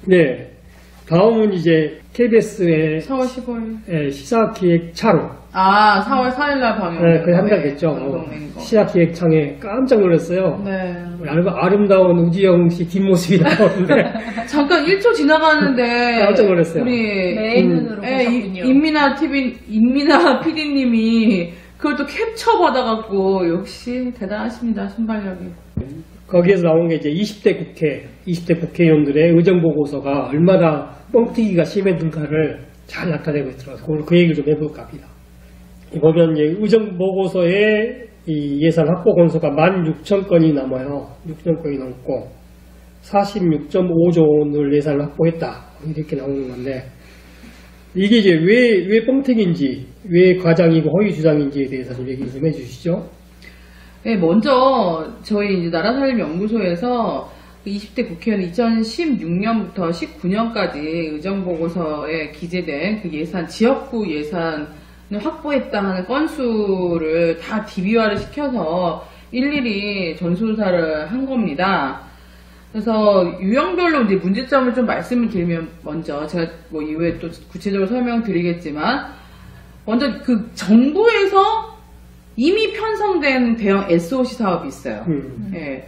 네. 다음은 이제 KBS의 4월 15일. 시사기획창. 4월 4일날 방영. 네, 거의 한 달 됐죠. 시사기획창에 깜짝 놀랐어요. 네. 아름다운 우지영 씨 뒷모습이 나오는데. 잠깐 1초 지나가는데. 깜짝 놀랐어요. 우리 메인 눈으로 보셨군요. 임민아 PD님이 그걸 또 캡처 받아갖고, 역시 대단하십니다, 순발력이. 거기에서 나온 게 이제 20대 국회의원들의 의정보고서가 얼마나 뻥튀기가 심했는가를 잘 나타내고 있더라고요. 오늘 그 얘기를 좀 해볼까 합니다. 보면 이제 의정보고서의 이 예산 확보 건수가 16,000건이 넘어요. 6,000건이 넘고 46.5조 원을 예산을 확보했다. 이렇게 나오는 건데 이게 이제 왜 뻥튀기인지, 왜 과장이고 허위 주장인지에 대해서 좀 얘기 좀 해주시죠. 네, 먼저 저희 이제 나라살림연구소에서 20대 국회의원 2016년부터 19년까지 의정보고서에 기재된 그 예산, 지역구 예산을 확보했다 하는 건수를 다 DB화를 시켜서 일일이 전수조사를 한 겁니다. 그래서 유형별로 이제 문제점을 좀 말씀을 드리면, 먼저 제가 뭐 이후에 또 구체적으로 설명드리겠지만, 먼저 그 정부에서 이미 편성된 대형 SOC 사업이 있어요. 예.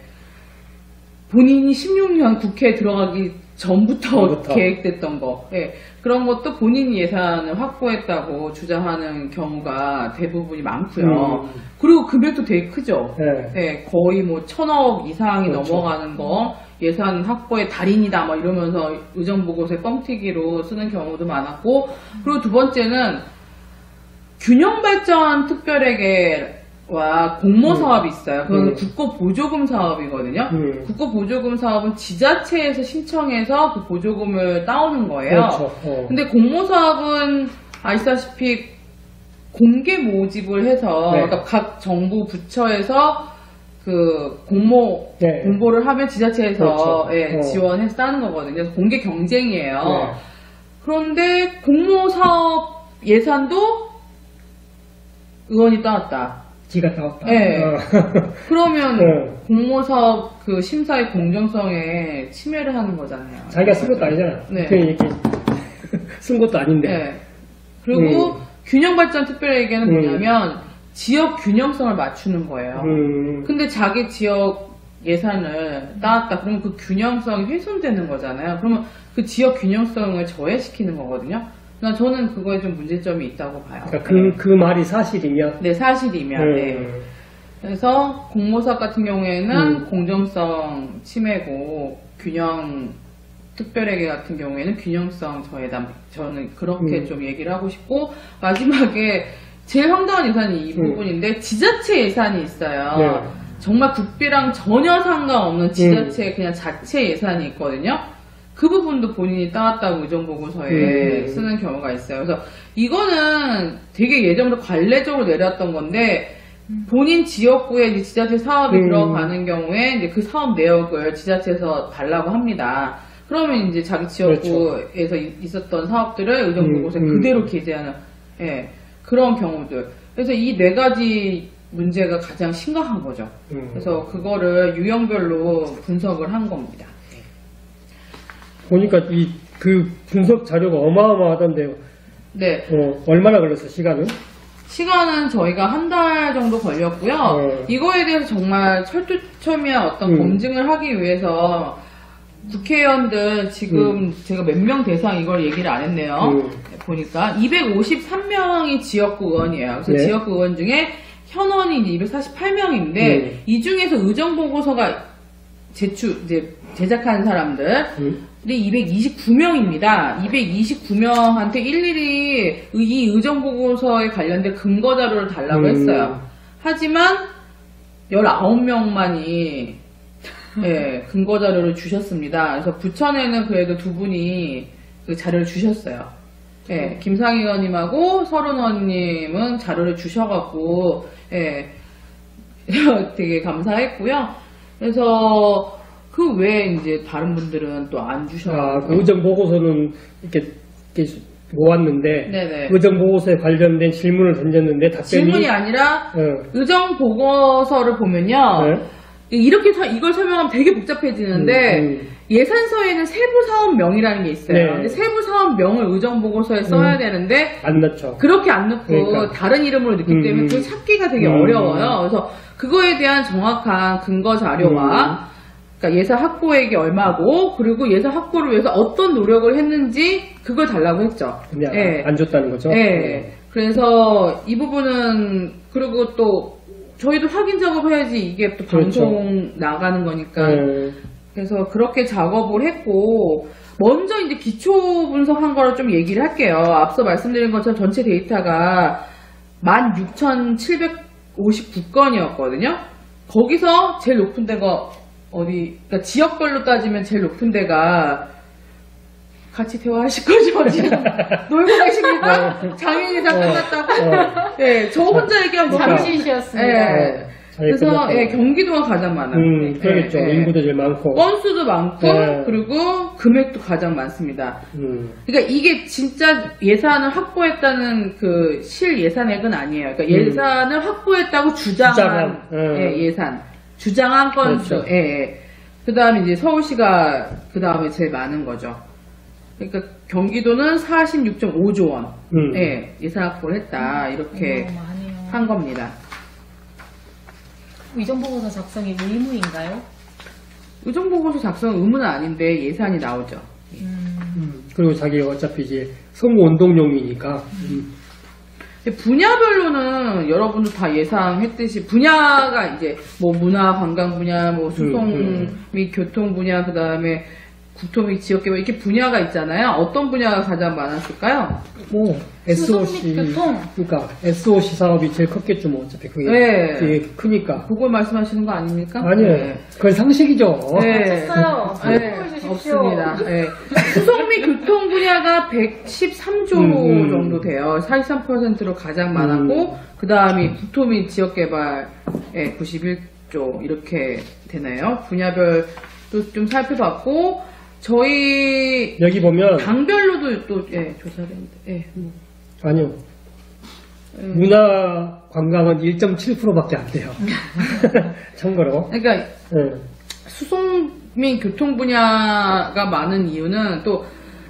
본인이 16년 국회에 들어가기 전부터 계획됐던 거. 예. 그런 것도 본인 예산을 확보했다고 주장하는 경우가 대부분이 많고요. 그리고 금액도 되게 크죠. 네. 예. 거의 뭐 1,000억 이상이 그렇죠. 넘어가는 거. 예산 확보의 달인이다 뭐 이러면서 의정보고서에 뻥튀기로 쓰는 경우도 많았고, 그리고 두 번째는 균형발전 특별회계와 공모 사업이 있어요. 그건 국고보조금 사업이거든요. 국고보조금 사업은 지자체에서 신청해서 그 보조금을 따오는 거예요. 그렇죠. 근데 공모 사업은 아시다시피 공개 모집을 해서, 네. 그러니까 각 정부 부처에서 그 공모를 하면 지자체에서 그렇죠. 예, 지원해서 따는 거거든요. 그래서 공개 경쟁이에요. 네. 그런데 공모 사업 예산도 의원이 따왔다. 지가 따왔다. 네. 그러면 네. 공모사업 그 심사의 공정성에 침해를 하는 거잖아요. 자기가 쓴 것도 아니잖아. 네. 그냥 이렇게 쓴 것도 아닌데. 네. 그리고 균형발전 특별회계는 뭐냐면 지역 균형성을 맞추는 거예요. 근데 자기 지역 예산을 따왔다. 그러면 그 균형성이 훼손되는 거잖아요. 그러면 그 지역 균형성을 저해시키는 거거든요. 저는 그거에 좀 문제점이 있다고 봐요. 그러니까 그 말이 사실이면? 네, 사실이면. 네. 그래서 공모사 같은 경우에는 공정성 침해고, 균형 특별회계 같은 경우에는 균형성 저해다. 저는 그렇게 좀 얘기를 하고 싶고, 마지막에 제일 황당한 예산이 이 부분인데, 지자체 예산이 있어요. 네. 정말 국비랑 전혀 상관없는 지자체 그냥 자체 예산이 있거든요. 그 부분도 본인이 따왔다고 의정보고서에 쓰는 경우가 있어요. 그래서 이거는 되게 예전부터 관례적으로 내렸던 건데, 본인 지역구에 이제 지자체 사업이 들어가는 경우에 이제 그 사업 내역을 지자체에서 달라고 합니다. 그러면 이제 자기 지역구에서 있었던 사업들을 의정보고서에 그대로 게재하는, 예, 그런 경우들. 그래서 이 네 가지 문제가 가장 심각한 거죠. 그래서 그거를 유형별로 분석을 한 겁니다. 보니까 그 분석 자료가 어마어마하던데요. 네. 얼마나 걸렸어, 시간은? 시간은 저희가 한 달 정도 걸렸고요. 이거에 대해서 정말 철두철미한 어떤 검증을 하기 위해서 국회의원들 지금 제가 몇 명 대상 이걸 얘기를 안 했네요. 보니까 253명이 지역구 의원이에요. 그래서 네. 지역구 의원 중에 현원이 이제 248명인데 이 중에서 의정보고서가 제작한 사람들이 229명입니다. 229명한테 일일이 이 의정보고서에 관련된 근거자료를 달라고 했어요. 하지만 19명만이 예, 근거자료를 주셨습니다. 그래서 부천에는 그래도 두 분이 그 자료를 주셨어요. 예, 김상희 의원님하고 서른 의원님은 자료를 주셔갖고 예, 되게 감사했고요. 그래서 그 외에 이제 다른 분들은 또 안 주셔서. 그 의정 보고서는 이렇게 모았는데, 네네. 의정 보고서에 관련된 질문을 던졌는데 답변이 질문이 아니라 의정 보고서를 보면요. 이렇게 이걸 설명하면 되게 복잡해지는데 예산서에는 세부 사업명이라는 게 있어요. 네. 근데 세부 사업명을 의정 보고서에 써야 되는데 안 넣죠. 그렇게 안 넣고 그러니까. 다른 이름으로 넣기 때문에 그걸 찾기가 되게 어려워요. 그래서 그거에 대한 정확한 근거 자료와 그러니까 예산 확보액이 얼마고 그리고 예산 확보를 위해서 어떤 노력을 했는지 그걸 달라고 했죠. 그냥 예. 안 줬다는 거죠. 네. 그래서 이 부분은 그리고 또 저희도 확인 작업해야지 이게 또 그렇죠. 방송 나가는 거니까 네. 그래서 그렇게 작업을 했고 먼저 이제 기초 분석한 거를 좀 얘기를 할게요. 앞서 말씀드린 것처럼 전체 데이터가 16,759건이었거든요. 거기서 제일 높은 데가 어디 그러니까 지역별로 따지면 제일 높은 데가 같이 대화하실 거죠? 지금 놀고 계십니까? 장애인이상 끝났다고? 네, 저 혼자 얘기하면 잠시셨습니다. 네. 그래서 끝났다고. 예, 경기도가 가장 많아요. 그러겠죠. 예, 예. 인구도 제일 많고. 건수도 많고 네. 그리고 금액도 가장 많습니다. 그러니까 이게 진짜 예산을 확보했다는 그 실 예산액은 아니에요. 그러니까 예산을 확보했다고 주장한 예, 예산, 주장한 건수. 그렇죠. 예, 예. 그다음에 이제 서울시가 그다음에 제일 많은 거죠. 그러니까 경기도는 46.5조 원 예, 예산 확보를 했다 이렇게 어마어마하네요. 한 겁니다. 의정보고서 작성이 의무인가요? 의정보고서 작성 의무는 아닌데 예산이 나오죠. 그리고 자기가 어차피 이제 선거 운동용이니까. 분야별로는 여러분도 다 예상했듯이 분야가 이제 뭐 문화 관광 분야, 뭐 수송 및 교통 분야, 그 다음에 국토 및 지역개발 이렇게 분야가 있잖아요. 어떤 분야가 가장 많았을까요? 뭐 SOC, 교통. 그러니까 SOC 사업이 제일 컸겠죠. 뭐 어차피 그게 네. 되게 크니까. 그걸 말씀하시는 거 아닙니까? 아니에요. 네. 그건 상식이죠. 네. 맞췄어요. 네, 없습니다. 네. 수송 및 교통 분야가 113조 정도 돼요. 43%로 가장 많았고, 그 다음이 국토 및 지역개발 91조 이렇게 되나요? 분야별도 좀 살펴봤고, 저희 여기 보면 당별로도 또 조사를 했는데, 아니요. 문화 관광은 1.7%밖에 안 돼요. 참고로. 그러니까 네. 수송 및 교통 분야가 많은 이유는 또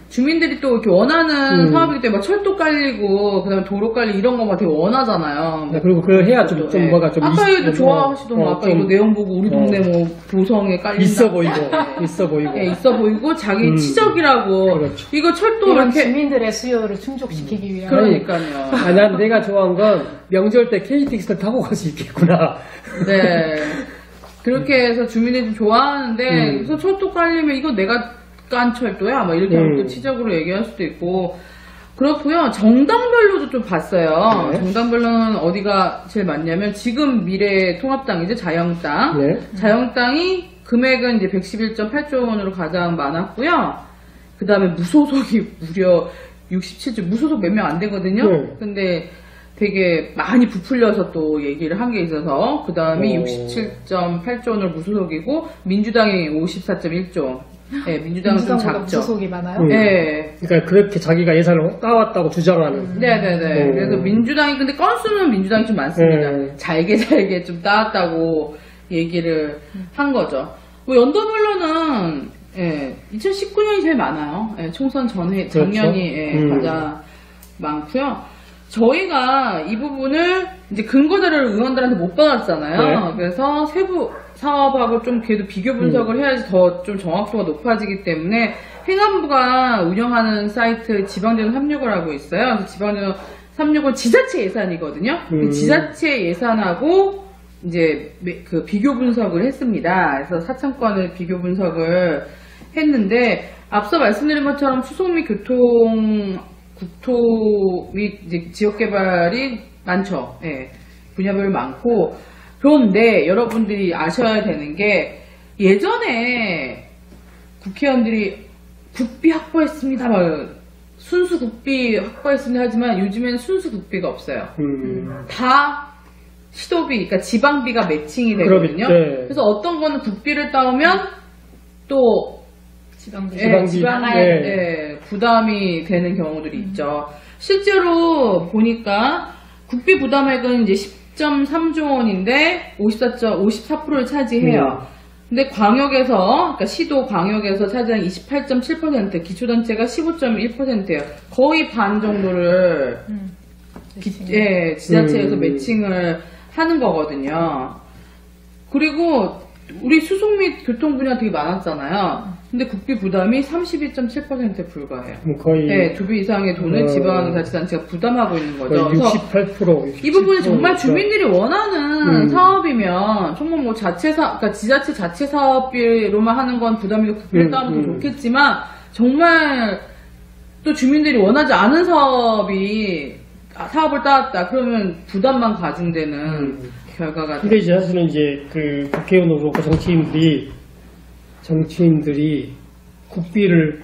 주민들이 또 이렇게 원하는 사업이기 때문에 막 철도 깔리고 그다음에 도로 깔리고 이런 거 막 되게 원하잖아요. 네, 그리고 그걸 해야 좀 네. 뭐가 좀 아까 얘도 좋아하시던 거 아까 좀 이거 내용 보고 우리 동네 뭐 도성에 깔린다. 있어 보이고 있어 보이고. 예, 있어 보이고 자기 치적이라고 그렇죠. 이거 철도 이런 이렇게 주민들의 수요를 충족시키기 위한 그러니까요. 아, 난 내가 좋아한 건 명절 때 KTX를 타고 갈 수 있겠구나. 네. 그렇게 해서 주민들이 좀 좋아하는데, 그래서 철도 깔리면 이거 내가 깐 철도야? 막 이렇게 하면 또 치적으로 얘기할 수도 있고, 그렇고요. 정당별로도 좀 봤어요. 네. 정당별로는 어디가 제일 많냐면, 지금 미래통합당이죠. 자영당. 네. 자영당이 금액은 이제 111.8조 원으로 가장 많았고요. 그 다음에 무소속이 무려 67조, 무소속 몇 명 안 되거든요. 네. 근데 되게 많이 부풀려서 또 얘기를 한 게 있어서 그 다음이 오. 67.8조 원으로 무소속이고 민주당이 54.1조. 네, 민주당은 좀 민주당보다 작죠. 무소속이 많아요. 네, 그러니까 그렇게 자기가 예산을 따왔다고 주장하는. 네네네. 오. 그래서 민주당이 근데 건수는 민주당이 좀 많습니다. 네. 잘게 좀 따왔다고 얘기를 한 거죠. 뭐 연도별로는 2019년이 제일 많아요. 총선 전에 그렇죠. 작년이 가장 많고요. 저희가 이 부분을 이제 근거자료를 의원들한테 못 받았잖아요. 네. 그래서 세부 사업하고 좀 그래도 비교 분석을 해야지 더 좀 정확도가 높아지기 때문에 행안부가 운영하는 사이트 지방재정 365라고 있어요. 그래서 지방재정 365는 지자체 예산이거든요. 그 지자체 예산하고 이제 그 비교 분석을 했습니다. 그래서 4,000건을 비교 분석을 했는데 앞서 말씀드린 것처럼 수송 및 교통 국토 및 이제 지역개발이 많죠. 예, 분야별 많고 그런데 여러분들이 아셔야 되는 게 예전에 국회의원들이 국비 확보했습니다. 막 순수 국비 확보했습니다 하지만 요즘에는 순수 국비가 없어요. 다 시도비, 그러니까 지방비가 매칭이 되거든요. 네. 그래서 어떤 거는 국비를 따오면 또 지방비. 지방비. 부담이 되는 경우들이 있죠. 실제로 보니까 국비 부담액은 이제 10.3조 원인데 54%를 차지해요. 근데 광역에서, 그러니까 시도 광역에서 차지한 28.7%, 기초단체가 15.1%예요. 거의 반 정도를 예, 지자체에서 매칭을 하는 거거든요. 그리고 우리 수송 및 교통 분야 되게 많았잖아요. 근데 국비 부담이 32.7%에 불과해요. 거의 네, 2배 이상의 돈을 지방자치단체가 부담하고 있는 거죠. 거의 68%. 이 부분이 정말 주민들이 원하는 사업이면 정말 뭐 그러니까 지자체 자체 사업비로만 하는 건 부담이 국비를 따면 더 좋겠지만 정말 또 주민들이 원하지 않은 사업을 따왔다 그러면 부담만 가중되는 결과가. 근데 이제 사실은 이제 그 국회의원도 그렇고 정치인들이 국비를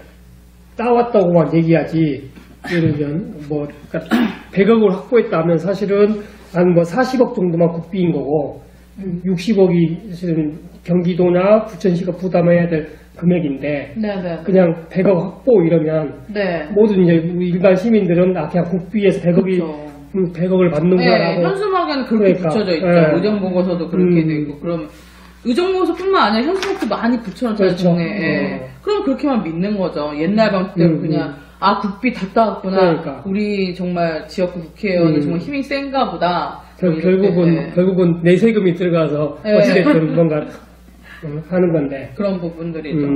따왔다고만 얘기하지, 예를 들면 뭐 그러니까 100억을 확보했다 하면 사실은 한 뭐 40억 정도만 국비인 거고 60억이 사실은 경기도나 부천시가 부담해야 될 금액인데 네네. 그냥 100억 확보 이러면 네. 모든 이제 일반 시민들은 그냥 국비에서 100억이 그렇죠. 100억을 받는구나라고. 네, 현수막에는 그렇게 그러니까, 붙여져 있죠. 네. 의정보고서도 그렇게 돼 있고. 그럼 의정보고서뿐만 아니라 현수막도 많이 붙여놨잖아요. 그렇죠. 동네에. 그럼 그렇게만 믿는 거죠. 옛날 방식대로 그냥 국비 다 따왔구나. 그러니까. 우리 정말 지역구 국회의원은 정말 힘이 센가 보다. 뭐 이렇게, 네. 결국은 내 세금이 들어가서 네. 어찌됐든 뭔가 하는 건데. 그런 부분들이죠.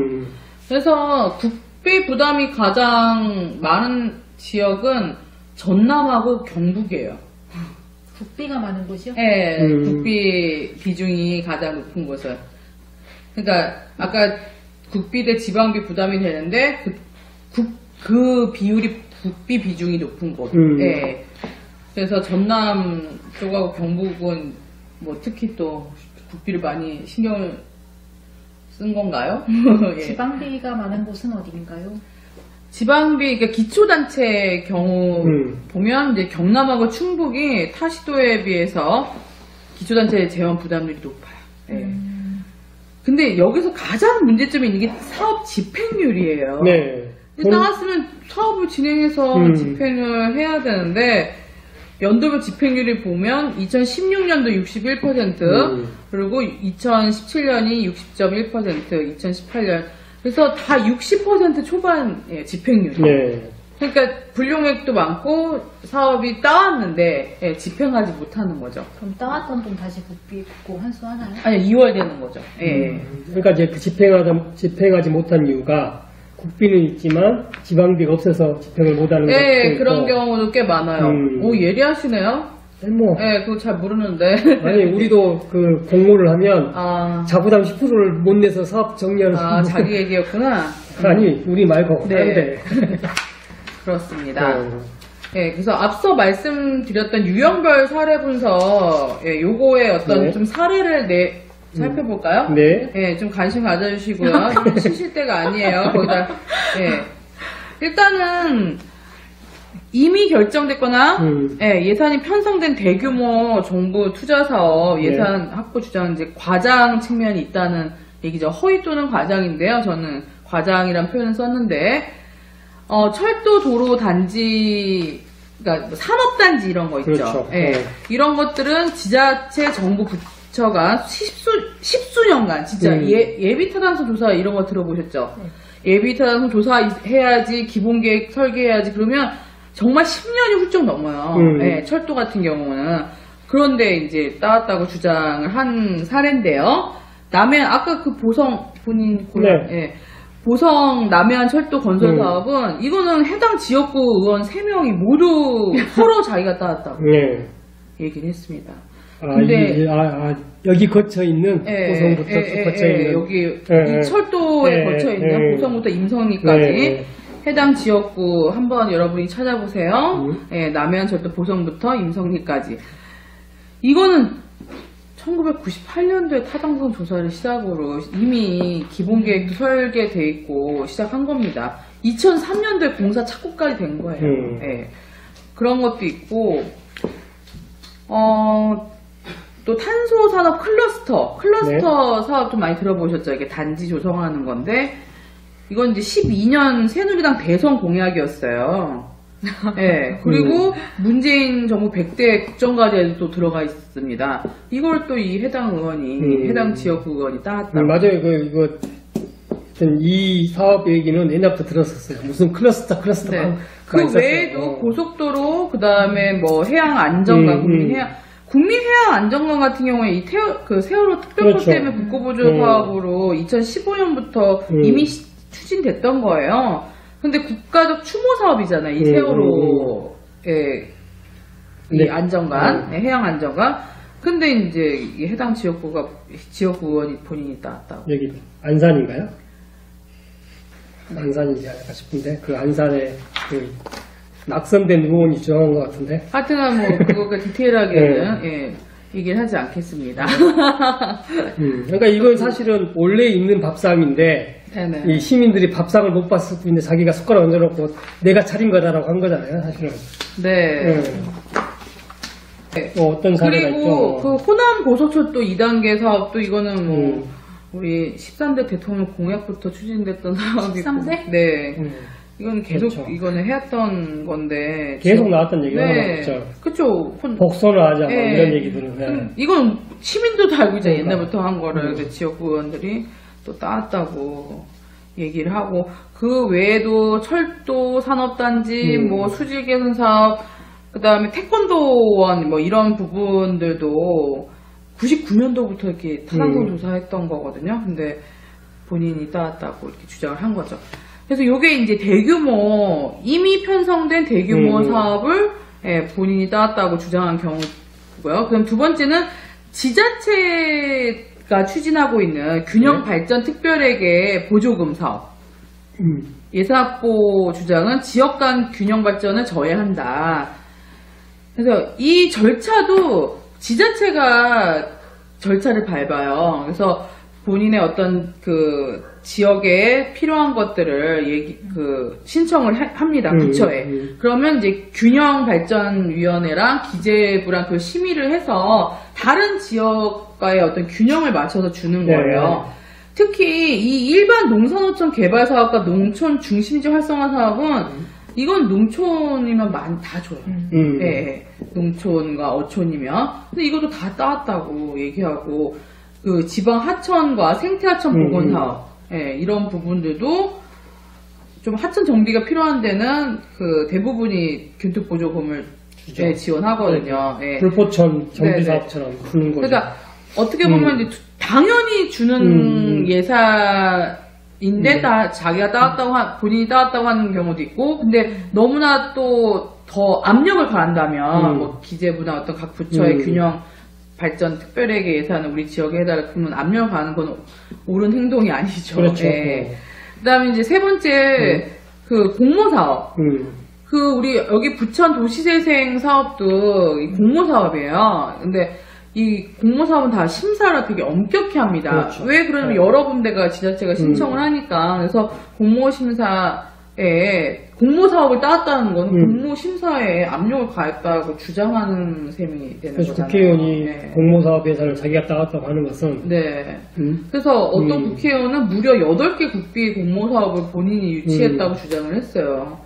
그래서 국비 부담이 가장 많은 지역은 전남하고 경북이에요. 국비가 많은 곳이요? 네, 국비 비중이 가장 높은 곳은. 그러니까 아까 국비 대 지방비 부담이 되는데 그 비율이 국비 비중이 높은 곳. 네. 그래서 전남 쪽하고 경북은 뭐 특히 또 국비를 많이 신경을 쓴 건가요? 예. 지방비가 많은 곳은 어디인가요? 지방비, 그러니까 기초단체 경우 보면 이제 경남하고 충북이 타 시도에 비해서 기초단체 재원 부담률이 높아요. 네. 근데 여기서 가장 문제점이 있는 게 사업 집행률이에요. 네. 따왔으면 사업을 진행해서 집행을 해야 되는데 연도별 집행률을 보면 2016년도 61%, 그리고 2017년이 60.1%, 2018년 그래서 다 60% 초반 집행률이에요. 네. 그러니까 분룡액도 많고 사업이 따왔는데 집행하지 못하는 거죠. 그럼 따왔던 돈 다시 국비 붓고 환수하나요? 아니 2월 되는 거죠. 예. 그러니까 이제 그 집행하지 못한 이유가 국비는 있지만 지방비가 없어서 집행을 못하는 것도 네, 있고. 그런 경우도 꽤 많아요. 오, 예리하시네요. 뭐. 네, 그거 잘 모르는데. 아니, 우리도 그 공모를 하면 자부담 10%를 못 내서 사업 정리하는. 자기 얘기였구나. 아니, 우리 말고. 네. 다른데. 그렇습니다. 네, 그래서 앞서 말씀드렸던 유형별 사례 분석, 요거의 어떤 좀 사례를 살펴볼까요? 네. 네, 좀 관심 가져주시고요. 좀 쉬실 때가 아니에요. 거기다, 일단은, 이미 결정됐거나, 예산이 편성된 대규모 정부 투자 사업 예산 확보 주장, 이제 과장 측면이 있다는 얘기죠. 허위 또는 과장인데요. 저는 과장이란 표현을 썼는데, 철도 도로 단지, 그러니까 뭐 산업단지 이런 거 있죠. 그렇죠. 이런 것들은 지자체 정부 부처가 십수년간 진짜 예비 타당성 조사 이런 거 들어보셨죠? 예비 타당성 조사해야지, 기본계획 설계해야지, 그러면 정말 10년이 훌쩍 넘어요. 철도 같은 경우는. 그런데 이제 따왔다고 주장을 한 사례인데요. 남해안, 아까 그 본인 보성 남해안 철도 건설 사업은 이거는 해당 지역구 의원 3명이 모두 서로 자기가 따왔다고 얘기를 했습니다. 근데 여기 거쳐 있는 보성부터 거쳐 있는 여기 이 철도에 거쳐 있는 보성부터 임성리까지 해당 지역구 한번 여러분이 찾아보세요. 남해안 철도 보성부터 임성리까지. 이거는 1998년도에 타당성 조사를 시작으로 이미 기본계획도 설계돼 있고 시작한 겁니다. 2003년도에 공사 착공까지 된 거예요. 그런 것도 있고, 또 탄소산업 클러스터 사업 좀 많이 들어보셨죠? 이게 단지 조성하는 건데, 이건 이제 12년 새누리당 대선 공약이었어요. 예, 그리고 문재인 정부 100대 국정과제에도 또 들어가 있습니다. 이걸 또 이 해당 의원이, 해당 지역구 의원이 따왔다. 맞아요. 이거, 하여튼 이 사업 얘기는 옛날부터 들었었어요. 무슨 클러스터. 네. 그 외에도 고속도로, 그 다음에 뭐 해양 안정감, 국민 해양 안정감 같은 경우에 이 세월호 특별법 그렇죠. 때문에 국고보조 사업으로 2015년부터 이미 추진됐던 거예요. 근데 국가적 추모 사업이잖아요. 이 세월호의 이 네. 안정감, 해양 안정감. 근데 이제 이 해당 지역구 의원이 본인이 따왔다고. 여기 안산인가요? 안산이지 않을까 싶은데 그 안산에 그 낙선된 의원이 주장한 것 같은데. 하여튼간 뭐 그거가 디테일하게는 예, 얘기를 하지 않겠습니다. 그러니까 이건 사실은 원래 있는 밥상인데 네네. 이 시민들이 밥상을 못 봤을 뿐인데 자기가 숟가락 얹어놓고 내가 차린 거다라고 한 거잖아요, 사실은. 네. 네. 어떤 사례가 그리고 있죠. 그 호남 고속철도 2단계 사업도 이거는 뭐 우리 13대 대통령 공약부터 추진됐던 사업이고. 13대? 네. 이건 계속 그렇죠. 이거는 해왔던 건데 계속 나왔던 얘기가 네. 나왔죠. 그쵸. 복선을 하자 뭐 네. 이런 얘기들은. 네. 이건 시민도 다 알고 있잖아요. 그러니까. 옛날부터 한 거를 그 지역구 의원들이 또 따왔다고 얘기를 하고, 그 외에도 철도 산업단지, 뭐 수질 개선 사업, 그 다음에 태권도원 뭐 이런 부분들도 99년도부터 이렇게 타당성 조사했던 거거든요. 근데 본인이 따왔다고 이렇게 주장을 한 거죠. 그래서 요게 이제 대규모, 이미 편성된 대규모 사업을 예, 본인이 따왔다고 주장한 경우고요. 그럼 두 번째는 지자체가 추진하고 있는 균형 발전 특별회계 보조금 사업. 예산 확보 주장은 지역 간 균형 발전을 저해한다. 그래서 이 절차도 지자체가 절차를 밟아요. 그래서 본인의 어떤 그 지역에 필요한 것들을 신청을 합니다. 구처에. 그러면 이제 균형발전위원회랑 기재부랑 그 심의를 해서 다른 지역과의 어떤 균형을 맞춰서 주는 거예요. 특히 이 일반 농산어촌 개발 사업과 농촌 중심지 활성화 사업은 이건 농촌이면 다 줘요. 네, 농촌과 어촌이면. 근데 이것도 다 따왔다고 얘기하고, 그 지방 하천과 생태 하천 복원 사업, 예, 이런 부분들도 좀 하천 정비가 필요한 데는 그 대부분이 균특 보조금을 예, 지원하거든요. 예. 불포천 정비 사업처럼 푸는 거죠. 그러니까 어떻게 보면 이제 당연히 주는 예산인데 자기가 따왔다고 본인이 따왔다고 하는 경우도 있고, 근데 너무나 또 더 압력을 가한다면 뭐 기재부나 어떤 각 부처의 균형 발전 특별회계 예산을 우리 지역에 해달라 그러면 압력을 가하는 건 옳은 행동이 아니죠. 그렇죠. 예. 그다음에 이제 세 번째 그 공모 사업. 그 우리 여기 부천 도시재생 사업도 이 공모 사업이에요. 근데 이 공모 사업은 다 심사를 되게 엄격히 합니다. 그렇죠. 왜 그러면 여러 군데가 지자체가 신청을 하니까. 그래서 공모 심사에 공모 사업을 따왔다는 건 공모 심사에 압력을 가했다고 주장하는 셈이 되는 그래서 거잖아요. 국회의원이 네. 공모사업 예산을 자기가 따왔다고 하는 것은 네. 그래서 어떤 국회의원은 무려 8개 국비 공모 사업을 본인이 유치했다고 주장을 했어요.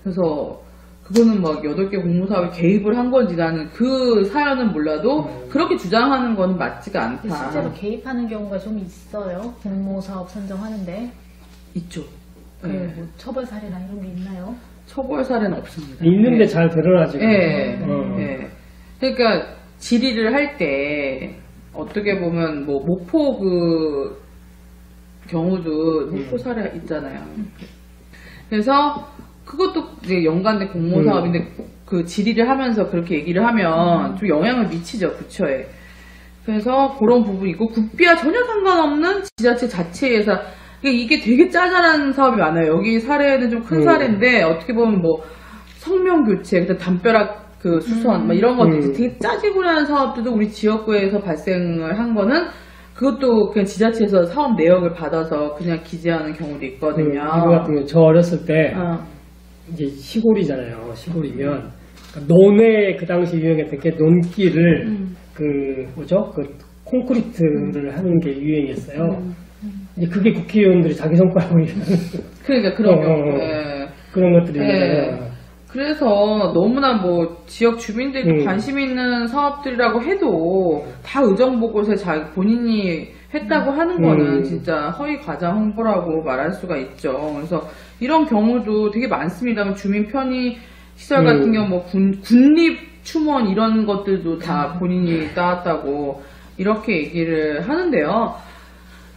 그래서 그거는 막 8개 공모 사업에 개입을 한 건지 나는 그 사연은 몰라도 그렇게 주장하는 건 맞지가 않다. 실제로 개입하는 경우가 좀 있어요. 공모 사업 선정하는데 있죠. 그 뭐 처벌 사례나 이런 게 있나요? 처벌 사례는 없습니다. 있는데 네. 잘 드러나지. 예. 예. 그러니까 질의를 할 때 어떻게 보면 뭐 목포 그 경우도 목포 사례 있잖아요. 그래서 그것도 이제 연관된 공모 사업인데 그 질의를 하면서 그렇게 얘기를 하면 좀 영향을 미치죠, 부처에. 그래서 그런 부분이고 국비와 전혀 상관없는 지자체 자체 예산. 이게 되게 짜잘한 사업이 많아요. 여기 사례는 좀 큰 사례인데 어떻게 보면 뭐 성명 교체, 그다음 담벼락 그 수선, 막 이런 것들 되게 짜지구려한 사업들도 우리 지역구에서 발생을 한 거는 그것도 그냥 지자체에서 사업 내역을 받아서 그냥 기재하는 경우도 있거든요. 이거 같은 경우 저 어렸을 때 이제 시골이잖아요. 시골이면 그러니까 논에 그 당시 유행했던 게 논기를 그 뭐죠? 그 콘크리트를 하는 게 유행이었어요. 이제 그게 국회의원들이 자기 손가락으로 그러니까 그런 경우. 예. 그런 것들이 예. 그래서 너무나 뭐 지역 주민들이 관심 있는 사업들이라고 해도 다 의정보고서에 본인이 했다고 하는 거는 진짜 허위 과장 홍보라고 말할 수가 있죠. 그래서 이런 경우도 되게 많습니다. 주민 편의 시설 같은 경우 뭐 군립 추모원 이런 것들도 다 본인이 따왔다고 이렇게 얘기를 하는데요.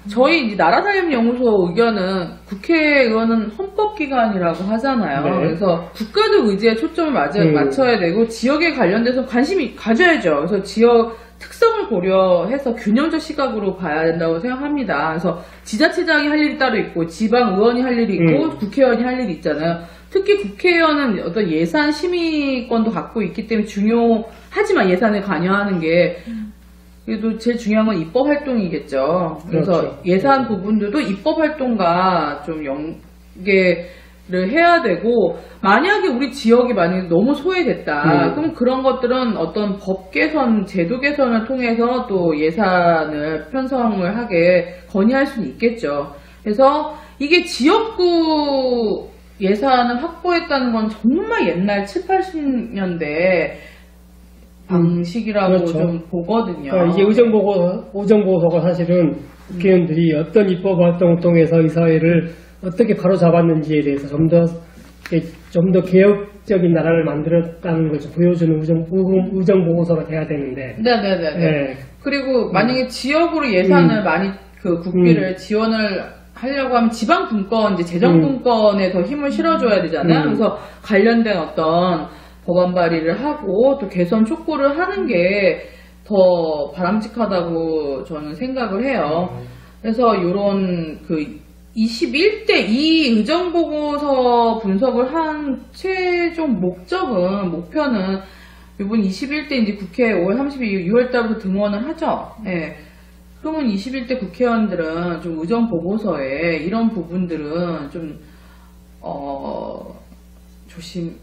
저희 이제 나라살림연구소 의견은 국회의원은 헌법기관이라고 하잖아요. 네. 그래서 국가적 의지에 초점을 맞춰야 되고 지역에 관련돼서 관심이 가져야죠. 그래서 지역 특성을 고려해서 균형적 시각으로 봐야 된다고 생각합니다. 그래서 지자체장이 할 일이 따로 있고 지방의원이 할 일이 있고 국회의원이 할 일이 있잖아요. 특히 국회의원은 어떤 예산 심의권도 갖고 있기 때문에 중요하지만 예산에 관여하는 게 그래도 제일 중요한 건 입법 활동이겠죠. 그래서 그렇죠. 예산 부분들도 입법 활동과 좀 연계를 해야 되고, 만약에 우리 지역이 만약에 너무 소외됐다. 그럼 그런 것들은 어떤 법 개선, 제도 개선을 통해서 또 예산을 편성을 하게 건의할 수는 있겠죠. 그래서 이게 지역구 예산을 확보했다는 건 정말 옛날 7, 80년대 방식이라고 그렇죠. 좀 보거든요. 그러니까 이게 의정보고서가 사실은 국회의원들이 어떤 입법 활동을 통해서 이 사회를 어떻게 바로잡았는지에 대해서 좀 더 개혁적인 나라를 만들었다는 것을 보여주는 의정보고서가 돼야 되는데. 네네네. 네. 그리고 만약에 지역으로 예산을 많이 그 국비를 지원을 하려고 하면 지방 분권, 이제 재정 분권에 더 힘을 실어줘야 되잖아요. 그래서 관련된 어떤 법안 발의를 하고 또 개선 촉구를 하는 게 더 바람직하다고 저는 생각을 해요. 그래서 이런 그 21대 2 의정보고서 분석을 한 최종 목표는 이번 21대 이제 국회 5월 32일 6월 달부터 등원을 하죠. 예. 그러면 21대 국회의원들은 좀 의정보고서에 이런 부분들은 좀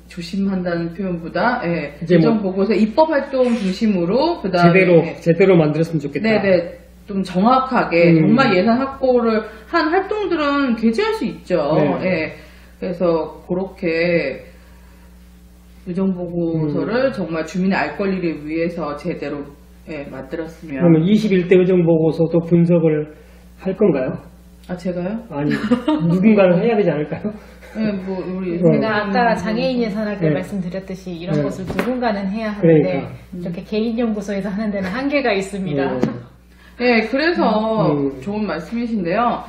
조심한다는 표현보다, 예, 의정보고서 입법 활동 중심으로, 그 다음에. 제대로 만들었으면 좋겠다. 네네. 좀 정확하게, 정말 예산 확보를 한 활동들은 개최할 수 있죠. 네. 예. 그래서, 그렇게, 의정보고서를 정말 주민의 알 권리를 위해서 제대로, 예, 만들었으면. 그러면 21대 의정보고서도 분석을 할 건가요? 아, 제가요? 아니, 누군가는 해야 되지 않을까요? 네, 뭐, 우리. 제가 아까 장애인 예산할 때 네. 말씀드렸듯이 이런 네. 것을 누군가는 해야 하는데 그러니까. 이렇게 개인 연구소에서 하는 데는 한계가 있습니다. 네, 그래서 좋은 말씀이신데요.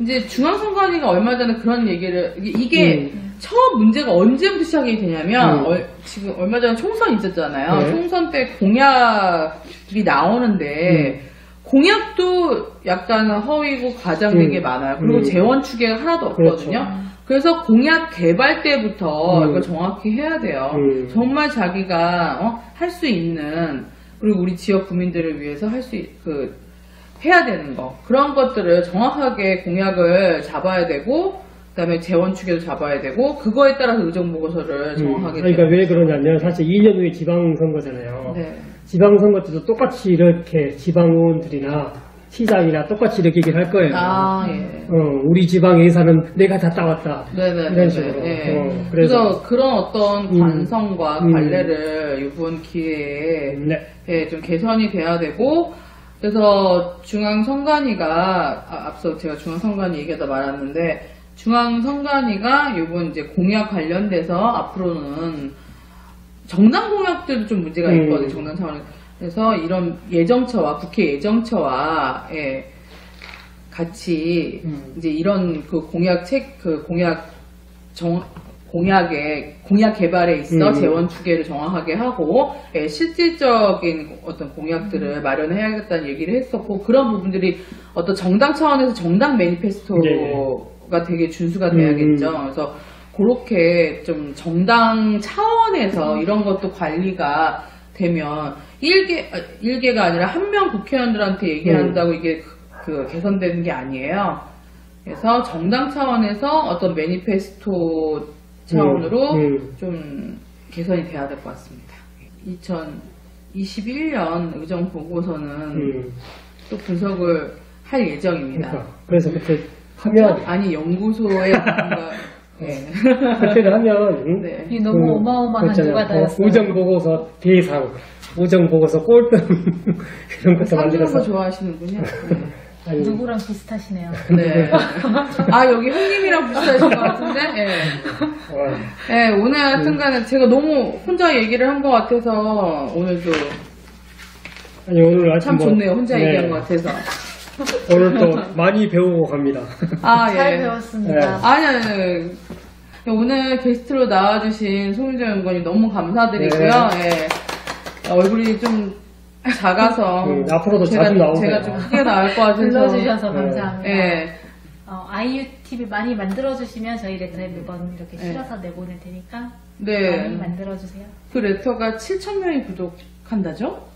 이제 중앙선관위가 얼마 전에 그런 얘기를, 이게 처음 문제가 언제부터 시작이 되냐면, 지금 얼마 전에 총선 있었잖아요. 네. 총선 때 공약이 나오는데, 공약도 약간 허위고 과장된 게 많아요. 그리고 재원추계가 하나도 없거든요. 그렇죠. 그래서 공약 개발 때부터 이걸 정확히 해야 돼요. 정말 자기가 할 수 있는, 그리고 우리 지역 구민들을 위해서 해야 되는 거, 그런 것들을 정확하게 공약을 잡아야 되고, 그다음에 재원추계도 잡아야 되고, 그거에 따라서 의정보고서를 정확하게. 그러니까 왜 그러냐면 사실 2년 후에 지방선거잖아요. 네. 지방선거 때도 똑같이 이렇게 지방의원들이나 시장이나 똑같이 이렇게 얘기를 할 거예요. 아, 예. 우리 지방 예산은 내가 다 따왔다. 네네네. 이런 식으로. 네. 그래서 그런 어떤 관성과 관례를 이번 기회에 예, 좀 개선이 돼야 되고, 그래서 중앙선관위가, 앞서 제가 중앙선관위 얘기하다 말았는데, 중앙선관위가 이번 이제 공약 관련돼서 앞으로는 정당 공약들도 좀 문제가 있거든요. 정당 차원에서. 그래서 이런 예정처와 국회 예정처와 같이 이제 이런 그 공약 개발에 있어 재원 추계를 정확하게 하고 실질적인 어떤 공약들을 마련해야겠다는 얘기를 했었고, 그런 부분들이 어떤 정당 차원에서 정당 매니페스토가 되게 준수가 돼야겠죠. 그래서 그렇게 좀 정당 차원에서 이런 것도 관리가 되면 일개가 아니라 한 명 국회의원들한테 얘기한다고 이게 그 개선되는 게 아니에요. 그래서 정당 차원에서 어떤 매니페스토 차원으로 좀 개선이 돼야 될 것 같습니다. 2021년 의정 보고서는 또 분석을 할 예정입니다. 그래서 그때 하면 아니 연구소에 뭔가 그때는 하면 네. 이 너무 어마어마한 노가다였어요. 우정 보고서 대상, 우정 보고서 꼴등 이런 것도 사주는 만들어서 거 좋아하시는군요. 아니, 누구랑 비슷하시네요. 네. 아, 여기 형님이랑 비슷하신 것 같은데? 네. 네, 오늘 하여튼간에 제가 너무 혼자 얘기를 한 것 같아서 오늘도 아니 오늘 아침 참 좋네요. 혼자 얘기한 것 같아서. 오늘 또 많이 배우고 갑니다. 아, 잘 예. 배웠습니다. 아니. 오늘 게스트로 나와주신 송윤정 연구원님 너무 감사드리고요. 예. 얼굴이 좀 작아서. 앞으로도 자주 나오세요. 제가 좀 크게 나올 것 같아서. 불러주셔서 감사합니다. 예. IUTV 많이 만들어주시면 저희 레터에 매번 이렇게 실어서 내보낼 테니까 네. 많이 만들어주세요. 그 레터가 7,000명이 구독한다죠?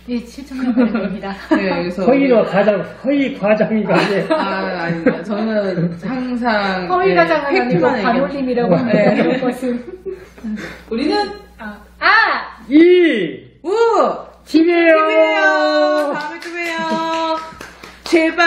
네, 7,000명 됩니다. 네, 그래서. 허위 과장이가 아니에요. 아닙니다. 저는 항상. 허위 가장은 아니고 팩트만 반올림이라고 네. 하는 것은. 우리는 우! 팀이에요. 팀이에요! 다음에 또 봬요. 제발.